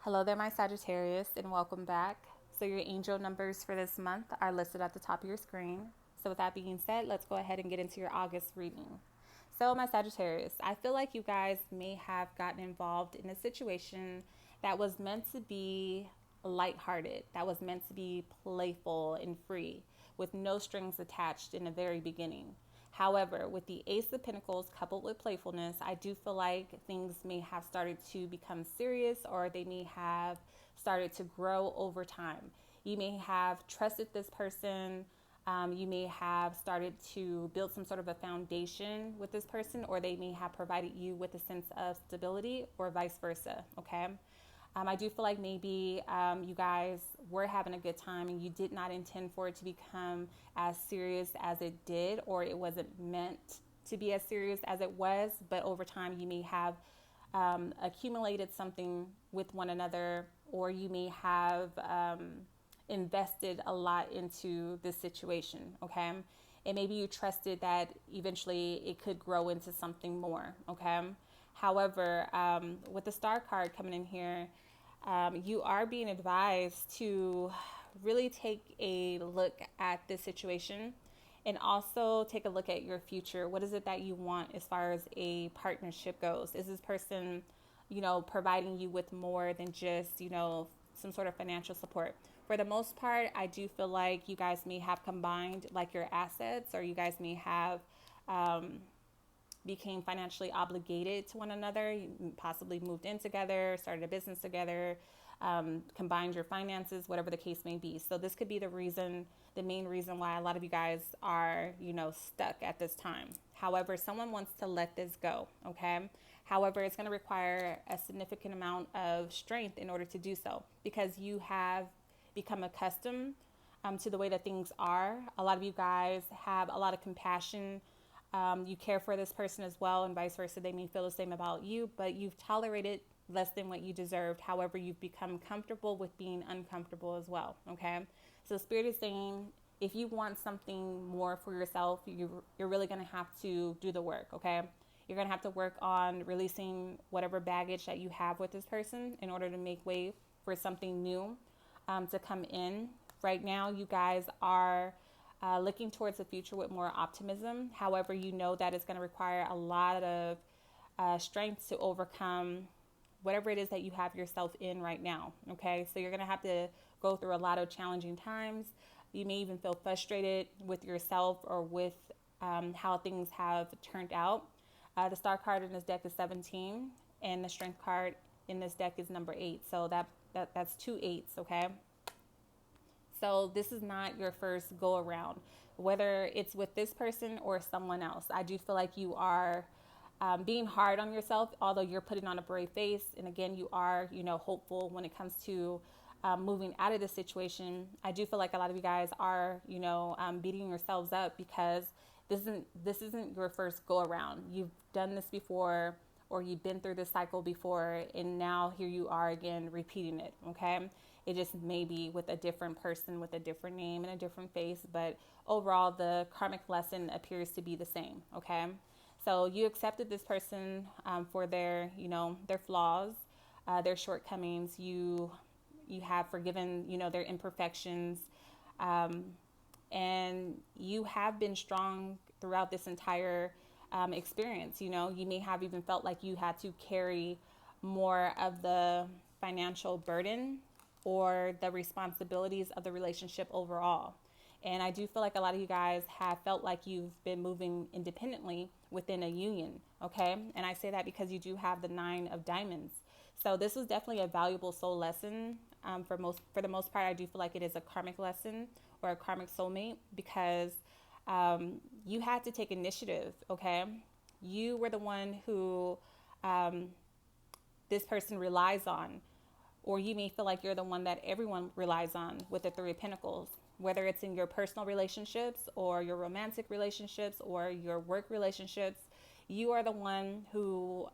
Hello there, my Sagittarius, and welcome back. So, your angel numbers for this month are listed at the top of your screen. So, with that being said, let's go ahead and get into your August reading. So, my Sagittarius, I feel like you guys may have gotten involved in a situation that was meant to be lighthearted, that was meant to be playful and free, with no strings attached in the very beginning. However, with the Ace of Pentacles coupled with playfulness, I do feel like things may have started to become serious, or they may have started to grow over time. You may have trusted this person. You may have started to build some sort of a foundation with this person, or they may have provided you with a sense of stability, or vice versa. Okay. I do feel like maybe you guys were having a good time and you did not intend for it to become as serious as it did, or it wasn't meant to be as serious as it was. But over time, you may have accumulated something with one another, or you may have invested a lot into this situation. Okay. And maybe you trusted that eventually it could grow into something more. Okay. However, with the star card coming in here, you are being advised to really take a look at this situation and also take a look at your future. What is it that you want as far as a partnership goes? Is this person, providing you with more than just, some sort of financial support? For the most part, I do feel like you guys may have combined like your assets, or you guys may have became financially obligated to one another. You possibly moved in together, started a business together, combined your finances, whatever the case may be. So this could be the main reason why a lot of you guys are, stuck at this time. However, someone wants to let this go, okay? However, it's going to require a significant amount of strength in order to do so, because you have become accustomed to the way that things are. A lot of you guys have a lot of compassion. You care for this person as well, and vice versa. They may feel the same about you, but you've tolerated less than what you deserved. However, you've become comfortable with being uncomfortable as well. Okay. So Spirit is saying, if you want something more for yourself, you're really going to have to do the work. Okay. You're going to have to work on releasing whatever baggage that you have with this person in order to make way for something new to come in. Right now, you guys are looking towards the future with more optimism. However, you know that it's going to require a lot of strength to overcome whatever it is that you have yourself in right now. Okay, so you're going to have to go through a lot of challenging times. You may even feel frustrated with yourself or with how things have turned out. The star card in this deck is 17, and the strength card in this deck is number 8. So that's 2 8s. Okay. So this is not your first go around, whether it's with this person or someone else. I do feel like you are being hard on yourself, although you're putting on a brave face. And again, you are, hopeful when it comes to moving out of this situation. I do feel like a lot of you guys are, beating yourselves up, because this isn't your first go around. You've done this before, or you've been through this cycle before, and now here you are again repeating it. Okay. It just may be with a different person, with a different name and a different face, but overall the karmic lesson appears to be the same. Okay. So you accepted this person for their, their flaws, their shortcomings. You have forgiven, their imperfections, and you have been strong throughout this entire experience. You may have even felt like you had to carry more of the financial burden or the responsibilities of the relationship overall. And I do feel like a lot of you guys have felt like you've been moving independently within a union. Okay. And I say that because you do have the 9 of diamonds. So this is definitely a valuable soul lesson. For the most part, I do feel like it is a karmic lesson or a karmic soulmate, because you had to take initiative. Okay. You were the one who this person relies on, or you may feel like you're the one that everyone relies on with the 3 of Pentacles, whether it's in your personal relationships or your romantic relationships or your work relationships. You are the one who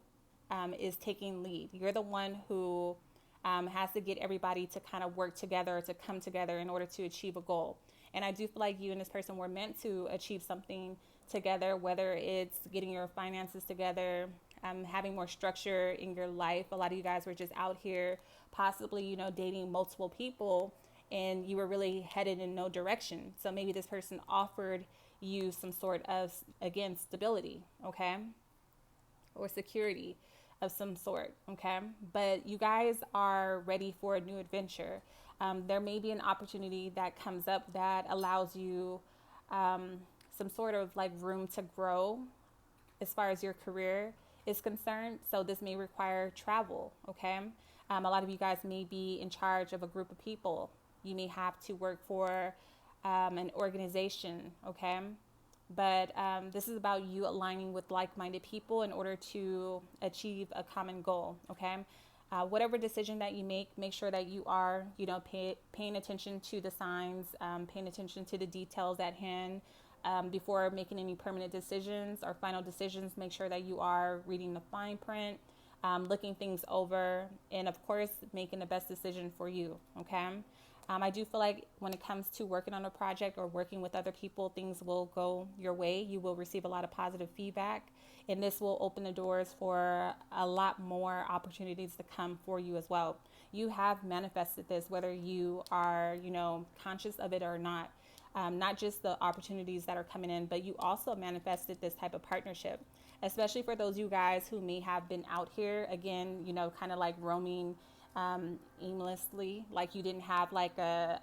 is taking lead. You're the one who has to get everybody to kind of work together, to come together in order to achieve a goal. And I do feel like you and this person were meant to achieve something together, whether it's getting your finances together, having more structure in your life. A lot of you guys were just out here possibly, you know, dating multiple people and you were really headed in no direction. So maybe this person offered you some sort of, again, stability, okay, or security of some sort, okay? But you guys are ready for a new adventure. There may be an opportunity that comes up that allows you some sort of like room to grow as far as your career is concerned. So this may require travel, okay? A lot of you guys may be in charge of a group of people. You may have to work for an organization, okay? But this is about you aligning with like-minded people in order to achieve a common goal, okay? Whatever decision that you make sure that you are, you know, paying attention to the signs, paying attention to the details at hand. Before making any permanent decisions or final decisions, make sure that you are reading the fine print, looking things over, and of course, making the best decision for you, okay? I do feel like when it comes to working on a project or working with other people, things will go your way. You will receive a lot of positive feedback, and this will open the doors for a lot more opportunities to come for you as well. You have manifested this, whether you are, you know, conscious of it or not. Not just the opportunities that are coming in, but you also manifested this type of partnership, especially for those of you guys who may have been out here, again, you know, kind of like roaming aimlessly, like you didn't have like a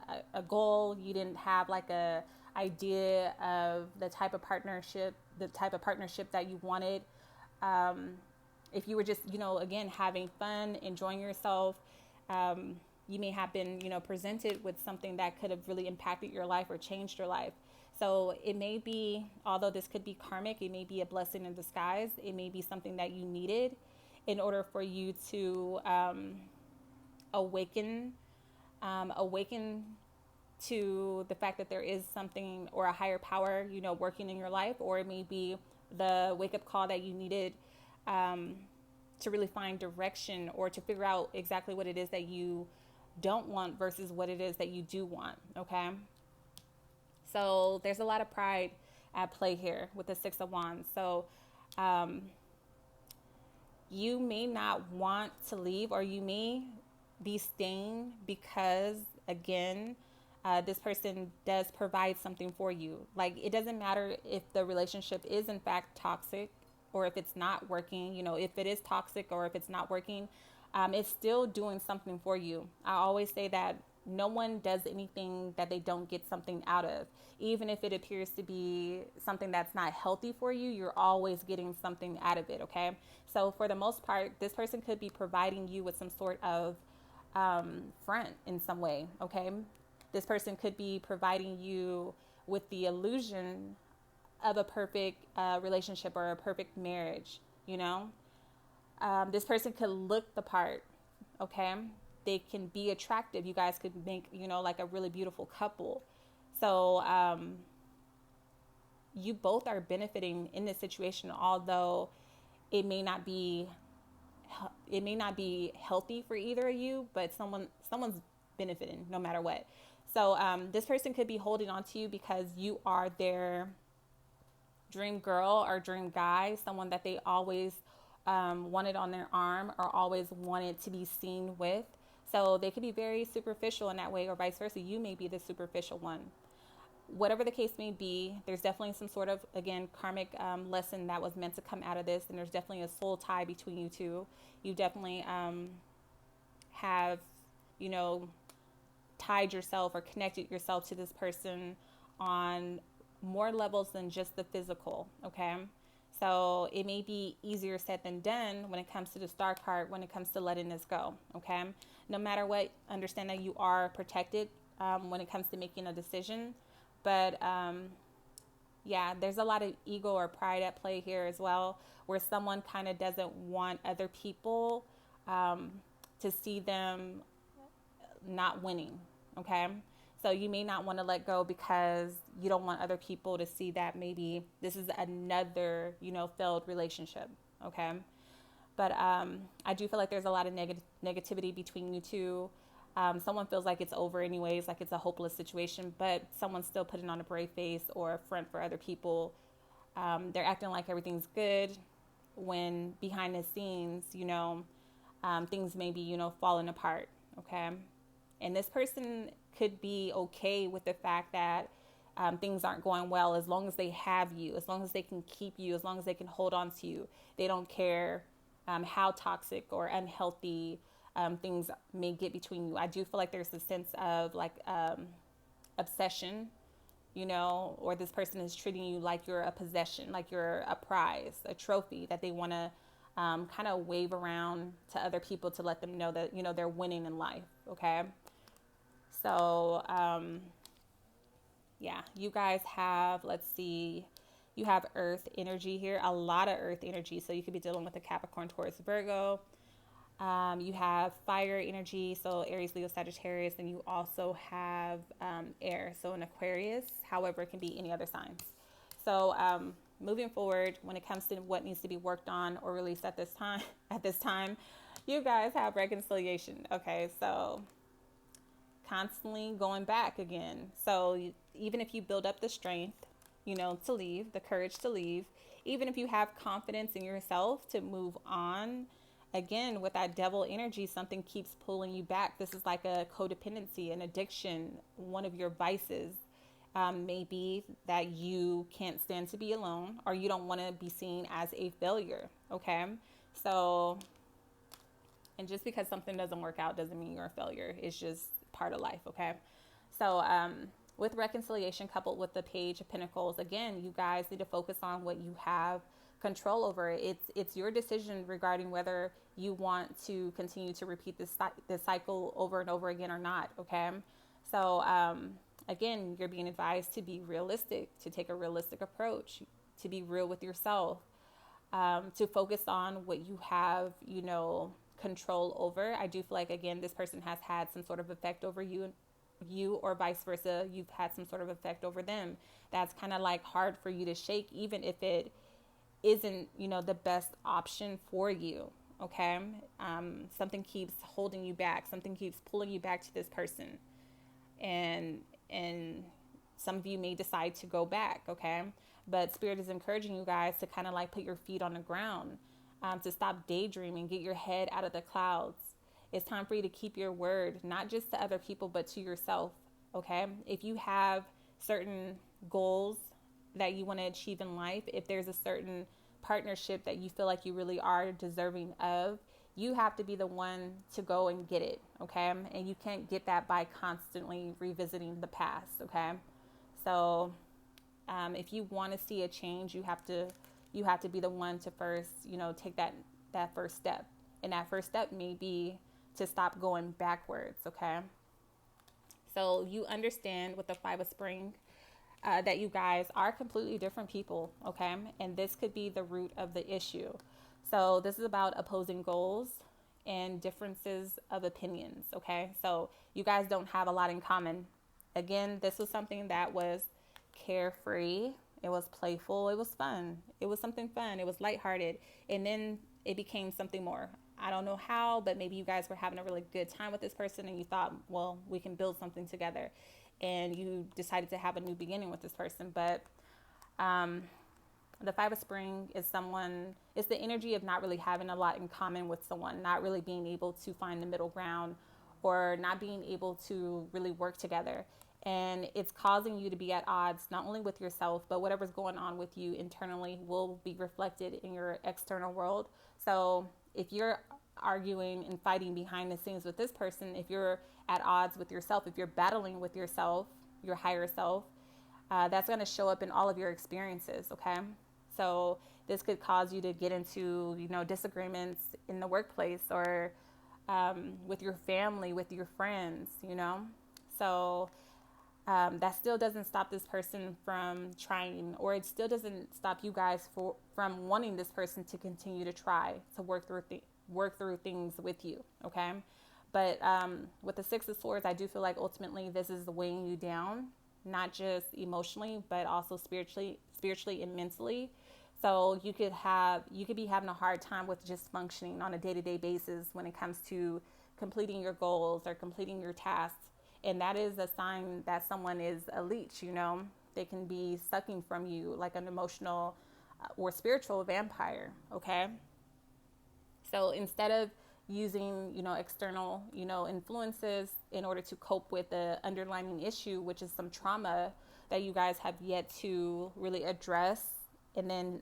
goal, you didn't have like a idea of the type of partnership that you wanted. If you were just, you know, again, having fun, enjoying yourself, you may have been, you know, presented with something that could have really impacted your life or changed your life. So it may be, although this could be karmic, it may be a blessing in disguise. It may be something that you needed in order for you to awaken to the fact that there is something or a higher power, you know, working in your life. Or it may be the wake-up call that you needed to really find direction or to figure out exactly what it is that you don't want versus what it is that you do want, okay? So there's a lot of pride at play here with the Six of Wands. So you may not want to leave, or you may be staying because, again, this person does provide something for you. Like, it doesn't matter if the relationship is in fact toxic or if it's not working, you know, if it is toxic or if it's not working, it's still doing something for you. I always say that no one does anything that they don't get something out of. Even if it appears to be something that's not healthy for you, you're always getting something out of it, okay? So for the most part, this person could be providing you with some sort of front in some way, okay? This person could be providing you with the illusion of a perfect relationship or a perfect marriage, you know? This person could look the part, okay? They can be attractive. You guys could make, you know, like a really beautiful couple. So you both are benefiting in this situation, although it may not be healthy for either of you, but someone's benefiting no matter what. So this person could be holding on to you because you are their dream girl or dream guy, someone that they always wanted on their arm or always wanted to be seen with. So they could be very superficial in that way, or vice versa. You may be the superficial one. Whatever the case may be, there's definitely some sort of, again, karmic lesson that was meant to come out of this. And there's definitely a soul tie between you two. You definitely have, you know, tied yourself or connected yourself to this person on more levels than just the physical, okay? So it may be easier said than done when it comes to the star card, when it comes to letting this go, okay? No matter what, understand that you are protected when it comes to making a decision. But yeah, there's a lot of ego or pride at play here as well, where someone kind of doesn't want other people to see them not winning, okay? So you may not want to let go because you don't want other people to see that maybe this is another, you know, failed relationship, okay? But I do feel like there's a lot of negativity between you two. Someone feels like it's over anyways, like it's a hopeless situation, but someone's still putting on a brave face or a front for other people. They're acting like everything's good when behind the scenes, you know, things may be, falling apart. Okay. And this person could be okay with the fact that things aren't going well as long as they have you, as long as they can keep you, as long as they can hold on to you. They don't care how toxic or unhealthy things may get between you. I do feel like there's a sense of like obsession, or this person is treating you like you're a possession, like you're a prize, a trophy that they want to kind of wave around to other people to let them know that, they're winning in life. Okay. So, yeah, you guys have, let's see, you have earth energy here, a lot of earth energy. So you could be dealing with a Capricorn, Taurus, Virgo. You have fire energy, so Aries, Leo, Sagittarius, and you also have air, so an Aquarius. However, it can be any other signs. So moving forward, when it comes to what needs to be worked on or released at this time, you guys have reconciliation. Okay, so constantly going back again. So even if you build up the strength, to leave, the courage to leave, even if you have confidence in yourself to move on, again, with that devil energy, something keeps pulling you back. This is like a codependency, an addiction, one of your vices. Maybe that you can't stand to be alone, or you don't want to be seen as a failure. Okay. So, and just because something doesn't work out doesn't mean you're a failure. It's just part of life. Okay. So, with reconciliation coupled with the Page of Pentacles, again, you guys need to focus on what you have control over. It's your decision regarding whether you want to continue to repeat this cycle over and over again or not. Okay. So, again, you're being advised to be realistic, to take a realistic approach, to be real with yourself, to focus on what you have, control over. I do feel like, again, this person has had some sort of effect over you or vice versa. You've had some sort of effect over them. That's kind of like hard for you to shake, even if it isn't, the best option for you. Okay. Something keeps holding you back. Something keeps pulling you back to this person. And some of you may decide to go back. Okay. But Spirit is encouraging you guys to kind of like put your feet on the ground, to stop daydreaming, get your head out of the clouds. It's time for you to keep your word, not just to other people, but to yourself. Okay. If you have certain goals that you want to achieve in life, if there's a certain partnership that you feel like you really are deserving of, you have to be the one to go and get it. Okay. And you can't get that by constantly revisiting the past. Okay. So, if you want to see a change, you have to be the one to first, take that first step. And that first step may be to stop going backwards. Okay. So you understand with the Five of Spring, that you guys are completely different people. Okay. And this could be the root of the issue. So this is about opposing goals and differences of opinions. Okay. So you guys don't have a lot in common. Again, this was something that was carefree. It was playful. It was fun. It was something fun. It was lighthearted. And then it became something more. I don't know how, but maybe you guys were having a really good time with this person and you thought, well, we can build something together. And you decided to have a new beginning with this person. But the Five of Spring is it's the energy of not really having a lot in common with someone, not really being able to find the middle ground, or not being able to really work together. And it's causing you to be at odds, not only with yourself, but whatever's going on with you internally will be reflected in your external world. So if you're arguing and fighting behind the scenes with this person, if you're at odds with yourself, if you're battling with yourself, your higher self, that's going to show up in all of your experiences. Okay. So this could cause you to get into, disagreements in the workplace, or with your family, with your friends, So that still doesn't stop this person from trying, or it still doesn't stop you guys from wanting this person to continue to try to work through things with you. Okay. But with the Six of Swords, I do feel like ultimately this is weighing you down, not just emotionally, but also spiritually and mentally. So you could be having a hard time with just functioning on a day-to-day basis when it comes to completing your goals or completing your tasks. And that is a sign that someone is a leech. They can be sucking from you like an emotional or spiritual vampire. Okay. So instead of using, external, influences in order to cope with the underlying issue, which is some trauma that you guys have yet to really address and then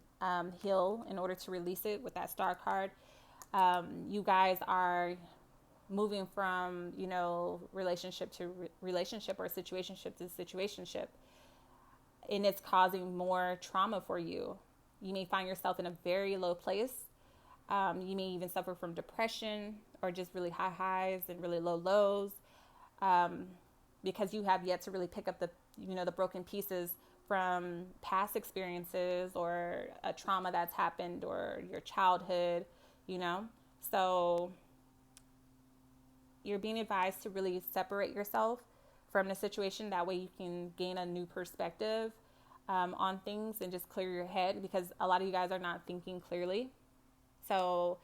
heal in order to release it with that star card. You guys are moving from, relationship to relationship or situationship to situationship, and it's causing more trauma for you. You may find yourself in a very low place. You may even suffer from depression or just really high highs and really low lows, because you have yet to really pick up the broken pieces from past experiences or a trauma that's happened or your childhood, So you're being advised to really separate yourself from the situation. That way you can gain a new perspective on things and just clear your head, because a lot of you guys are not thinking clearly. So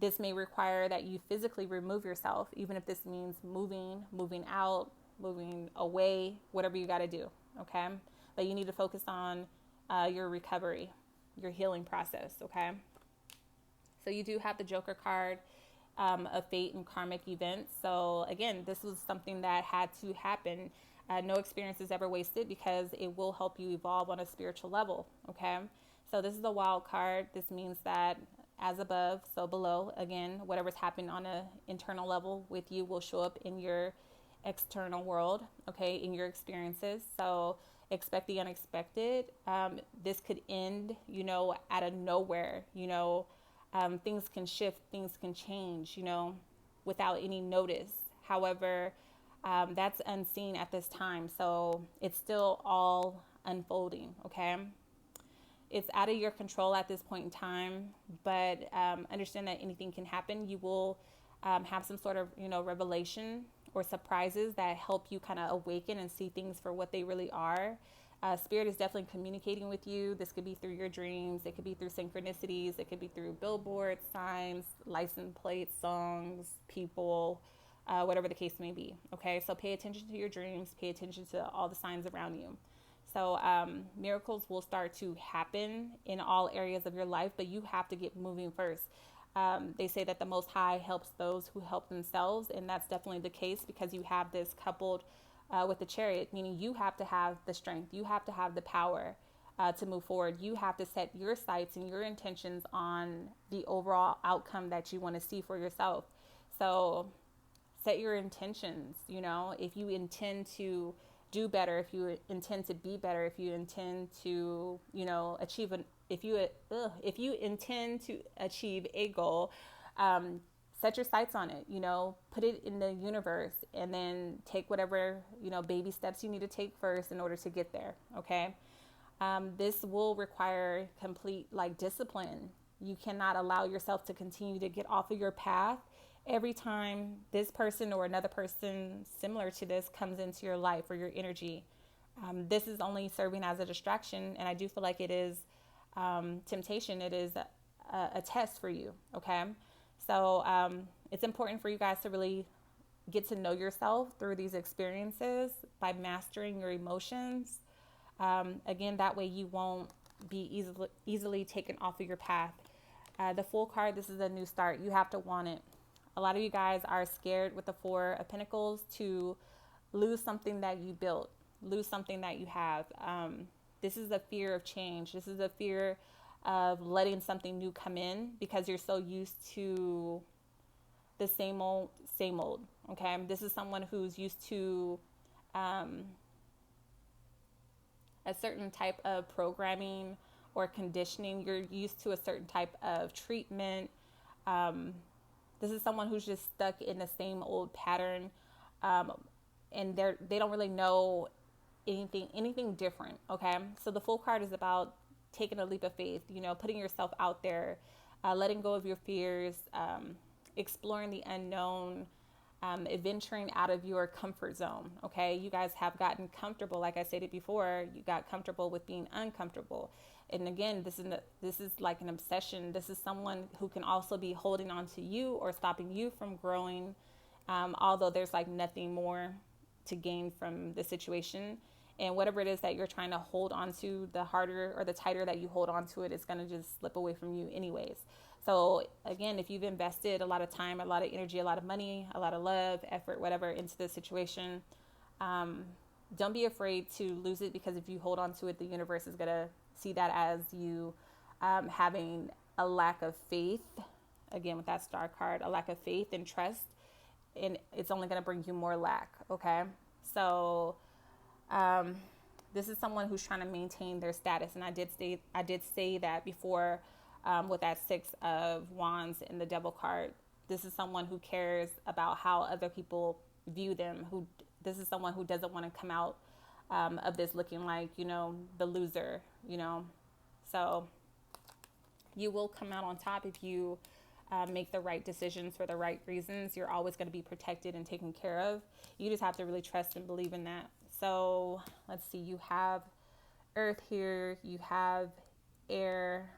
this may require that you physically remove yourself, even if this means moving out, moving away, whatever you got to do, okay? But you need to focus on your recovery, your healing process, okay? So you do have the Joker card of fate and karmic events. So again, this was something that had to happen. No experience is ever wasted, because it will help you evolve on a spiritual level, okay? So this is a wild card. This means that as above, so below. Again, whatever's happened on an internal level with you will show up in your external world, okay, in your experiences. So expect the unexpected. This could end, out of nowhere. Things can shift, things can change, without any notice. However, that's unseen at this time. So it's still all unfolding, okay? It's out of your control at this point in time, but understand that anything can happen. You will have some sort of, revelation or surprises that help you kind of awaken and see things for what they really are. Spirit is definitely communicating with you. This could be through your dreams. It could be through synchronicities. It could be through billboards, signs, license plates, songs, people, whatever the case may be. Okay, so pay attention to your dreams. Pay attention to all the signs around you. So miracles will start to happen in all areas of your life, but you have to get moving first. They say that the Most High helps those who help themselves, and that's definitely the case, because you have this coupled with the Chariot, meaning you have to have the strength, you have to have the power to move forward. You have to set your sights and your intentions on the overall outcome that you want to see for yourself. So set your intentions, if you intend to do better, if you intend to be better, if you intend to, achieve if you intend to achieve a goal, set your sights on it, put it in the universe, and then take whatever, baby steps you need to take first in order to get there. Okay. This will require complete discipline. You cannot allow yourself to continue to get off of your path every time this person or another person similar to this comes into your life or your energy. This is only serving as a distraction, and I do feel like it is temptation. It is a test for you, okay? So it's important for you guys to really get to know yourself through these experiences by mastering your emotions. Again, that way you won't be easily taken off of your path. The Fool card, this is a new start. You have to want it. A lot of you guys are scared with the Four of Pentacles to lose something that you built, lose something that you have. This is a fear of change. This is a fear of letting something new come in, because you're so used to the same old, okay? This is someone who's used to a certain type of programming or conditioning. You're used to a certain type of treatment. This is someone who's just stuck in the same old pattern, and they don't really know anything different, okay? So the Fool card is about taking a leap of faith, putting yourself out there, letting go of your fears, exploring the unknown, venturing out of your comfort zone, okay? You guys have gotten comfortable. Like I stated before, you got comfortable with being uncomfortable. And again, this is like an obsession. This is someone who can also be holding on to you or stopping you from growing, although there's nothing more to gain from the situation. And whatever it is that you're trying to hold on to, the harder or the tighter that you hold on to it, it's going to just slip away from you anyways. So again, if you've invested a lot of time, a lot of energy, a lot of money, a lot of love, effort, whatever into this situation, don't be afraid to lose it, because if you hold on to it, the universe is going to see that as you having a lack of faith. Again, with that star card, a lack of faith and trust, and it's only going to bring you more lack. Okay. So this is someone who's trying to maintain their status. And I did say that before, with that Six of Wands and the Devil card. This is someone who cares about how other people view them. This is someone who doesn't want to come out of this looking like, the loser, So you will come out on top if you make the right decisions for the right reasons. You're always going to be protected and taken care of. You just have to really trust and believe in that. So let's see, you have earth here, you have air,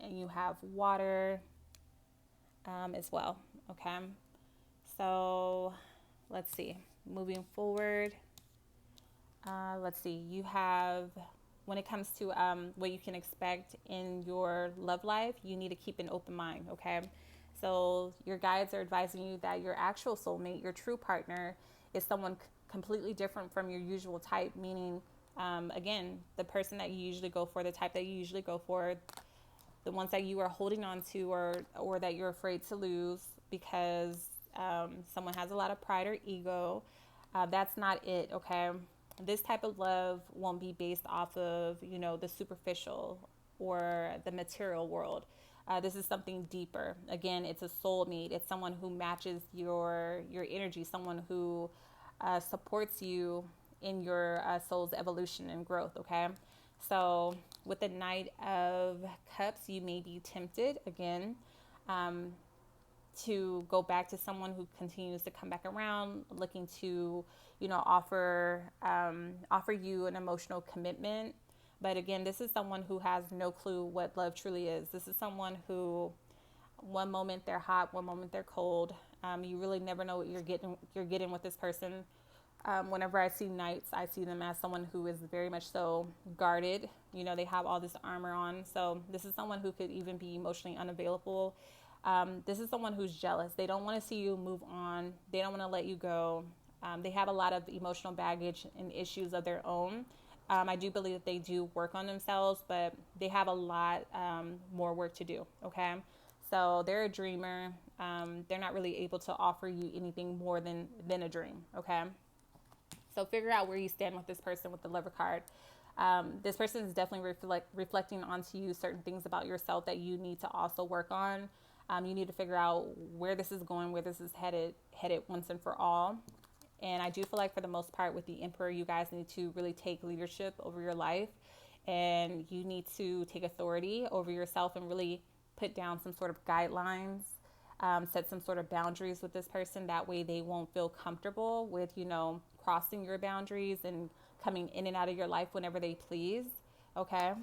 and you have water as well. Okay. So let's see, moving forward. Let's see, you have, when it comes to what you can expect in your love life, you need to keep an open mind, okay? So your guides are advising you that your actual soulmate, your true partner, is someone completely different from your usual type, meaning, again, the person that you usually go for, the type that you usually go for, the ones that you are holding on to or that you're afraid to lose because someone has a lot of pride or ego. That's not it, okay? This type of love won't be based off of, the superficial or the material world. This is something deeper. Again, it's a soulmate. It's someone who matches your energy, someone who supports you in your soul's evolution and growth, okay? So with the Knight of Cups, you may be tempted, again, to go back to someone who continues to come back around, looking to, offer you an emotional commitment. But again, this is someone who has no clue what love truly is. This is someone who, one moment they're hot, one moment they're cold. You really never know what you're getting with this person. Whenever I see knights, I see them as someone who is very much so guarded. They have all this armor on. So this is someone who could even be emotionally unavailable. This is someone who's jealous. They don't want to see you move on. They don't want to let you go. They have a lot of emotional baggage and issues of their own. I do believe that they do work on themselves, but they have a lot more work to do, okay? So they're a dreamer. They're not really able to offer you anything more than a dream, okay? So figure out where you stand with this person with the Lover card. This person is definitely reflecting onto you certain things about yourself that you need to also work on. You need to figure out where this is going, where this is headed once and for all. And I do feel like for the most part with the Emperor, you guys need to really take leadership over your life, and you need to take authority over yourself and really put down some sort of guidelines, set some sort of boundaries with this person. That way they won't feel comfortable with, crossing your boundaries and coming in and out of your life whenever they please. Okay.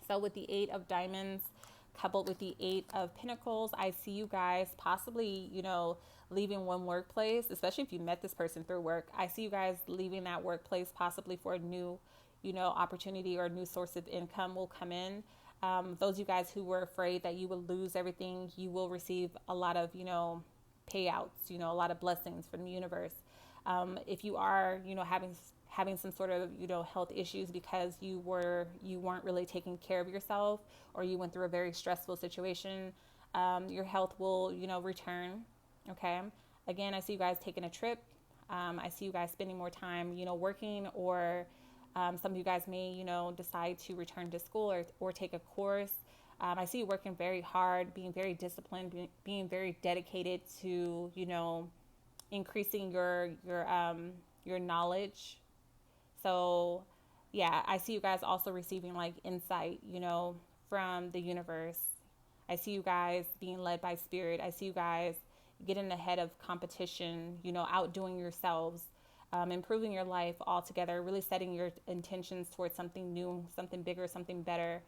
So with the Eight of Diamonds coupled with the Eight of Pentacles, I see you guys possibly, leaving one workplace, especially if you met this person through work. I see you guys leaving that workplace possibly for a new, opportunity or a new source of income will come in. Those of you guys who were afraid that you would lose everything, you will receive a lot of, payouts, a lot of blessings from the universe. If you are, having some sort of, health issues because you weren't really taking care of yourself, or you went through a very stressful situation, your health will, return. Okay. Again, I see you guys taking a trip. I see you guys spending more time, working, or some of you guys may, decide to return to school or take a course. I see you working very hard, being very disciplined, being very dedicated to, increasing your knowledge. So yeah, I see you guys also receiving like insight, from the universe. I see you guys being led by spirit. I see you guys getting ahead of competition, outdoing yourselves, improving your life altogether, really setting your intentions towards something new, something bigger, something better.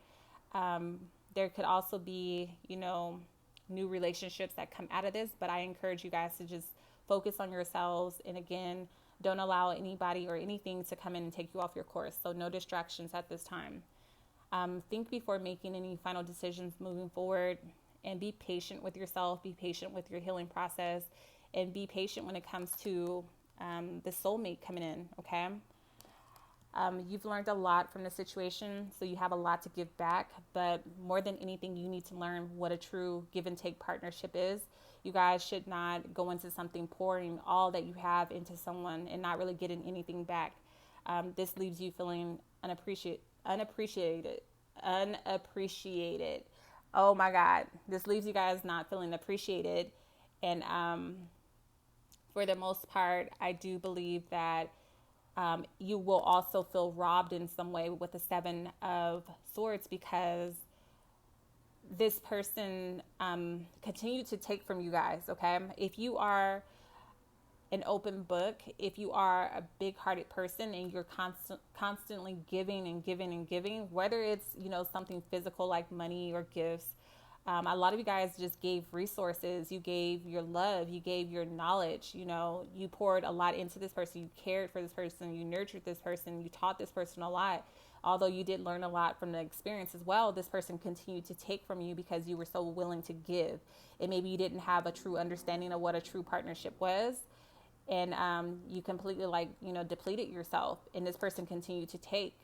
There could also be, new relationships that come out of this, but I encourage you guys to just focus on yourselves. And again, don't allow anybody or anything to come in and take you off your course. So no distractions at this time. Think before making any final decisions moving forward, and be patient with yourself, be patient with your healing process, and be patient when it comes to the soulmate coming in, okay? You've learned a lot from the situation, so you have a lot to give back, but more than anything, you need to learn what a true give and take partnership is. You guys should not go into something pouring all that you have into someone and not really getting anything back. This leaves you feeling unappreciated. Oh my God. This leaves you guys not feeling appreciated. And for the most part, I do believe that you will also feel robbed in some way with the Seven of Swords, because this person continue to take from you guys, okay? If you are an open book, if you are a big-hearted person and you're constantly giving and giving and giving, whether it's, something physical like money or gifts, a lot of you guys just gave resources, you gave your love, you gave your knowledge, you poured a lot into this person, you cared for this person, you nurtured this person, you taught this person a lot. Although you did learn a lot from the experience as well, this person continued to take from you because you were so willing to give. And maybe you didn't have a true understanding of what a true partnership was. And you completely depleted yourself, and this person continued to take.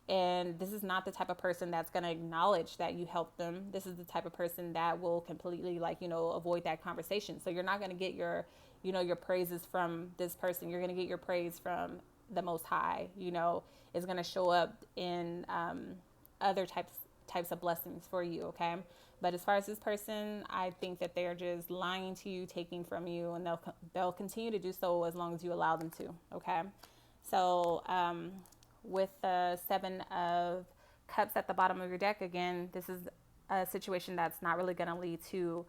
And this is not the type of person that's going to acknowledge that you helped them. This is the type of person that will completely avoid that conversation. So you're not going to get your praises from this person. You're going to get your praise from the Most High. Is going to show up in other types of blessings for you. Okay. But as far as this person, I think that they're just lying to you, taking from you, and they'll continue to do so as long as you allow them to. Okay. So, with the Seven of Cups at the bottom of your deck, again, this is a situation that's not really going to lead to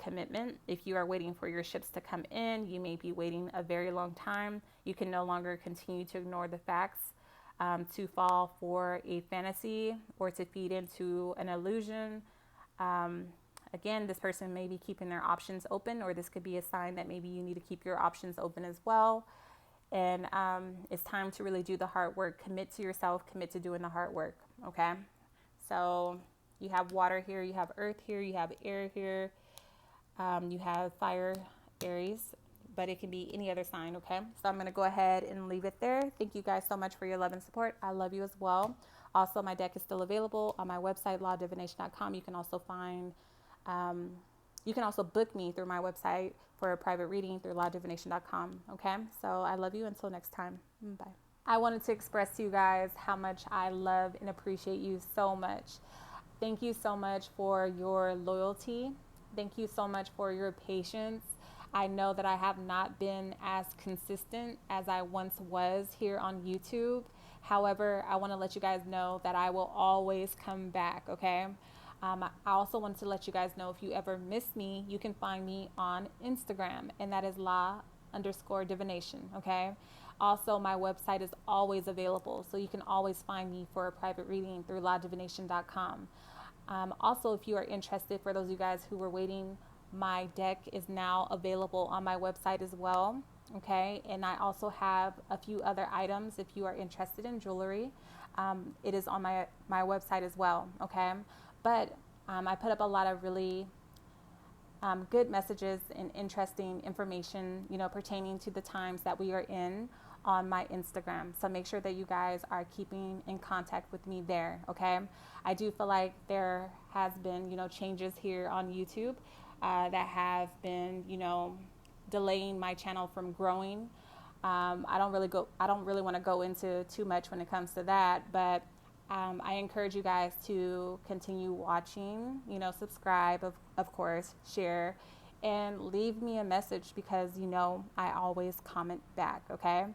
commitment. If you are waiting for your ships to come in, you may be waiting a very long time. You can no longer continue to ignore the facts, to fall for a fantasy or to feed into an illusion. Again, this person may be keeping their options open, or this could be a sign that maybe you need to keep your options open as well. And it's time to really do the hard work. Commit to yourself, commit to doing the hard work. Okay. So you have water here, you have earth here, you have air here, you have fire, Aries, but it can be any other sign. Okay. So I'm going to go ahead and leave it there. Thank you guys so much for your love and support. I love you as well. Also, my deck is still available on my website, lawdivination.com. You can also you can also book me through my website for a private reading through lawdivination.com. Okay. So I love you. Until next time. Bye. I wanted to express to you guys how much I love and appreciate you so much. Thank you so much for your loyalty. Thank you so much for your patience. I know that I have not been as consistent as I once was here on YouTube. However, I want to let you guys know that I will always come back, okay? I also wanted to let you guys know, if you ever miss me, you can find me on Instagram, and that is law_divination, okay? Also, my website is always available, so you can always find me for a private reading through lawdivination.com. Also, if you are interested, for those of you guys who were waiting, my deck is now available on my website as well. Okay. And I also have a few other items. If you are interested in jewelry, it is on my website as well. Okay. But I put up a lot of really good messages and interesting information, pertaining to the times that we are in on my Instagram. So make sure that you guys are keeping in contact with me there. Okay. I do feel like there has been, changes here on YouTube that have been, delaying my channel from growing. I don't really want to go into too much when it comes to that, but I encourage you guys to continue watching, subscribe, of course, share, and leave me a message, because, I always comment back. Okay.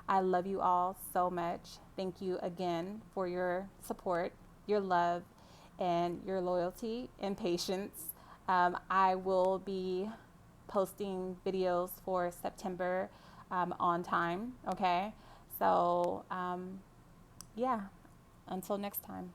I love you all so much. Thank you again for your support, your love, and your loyalty and patience. I will be posting videos for September on time. Okay. So, yeah, until next time.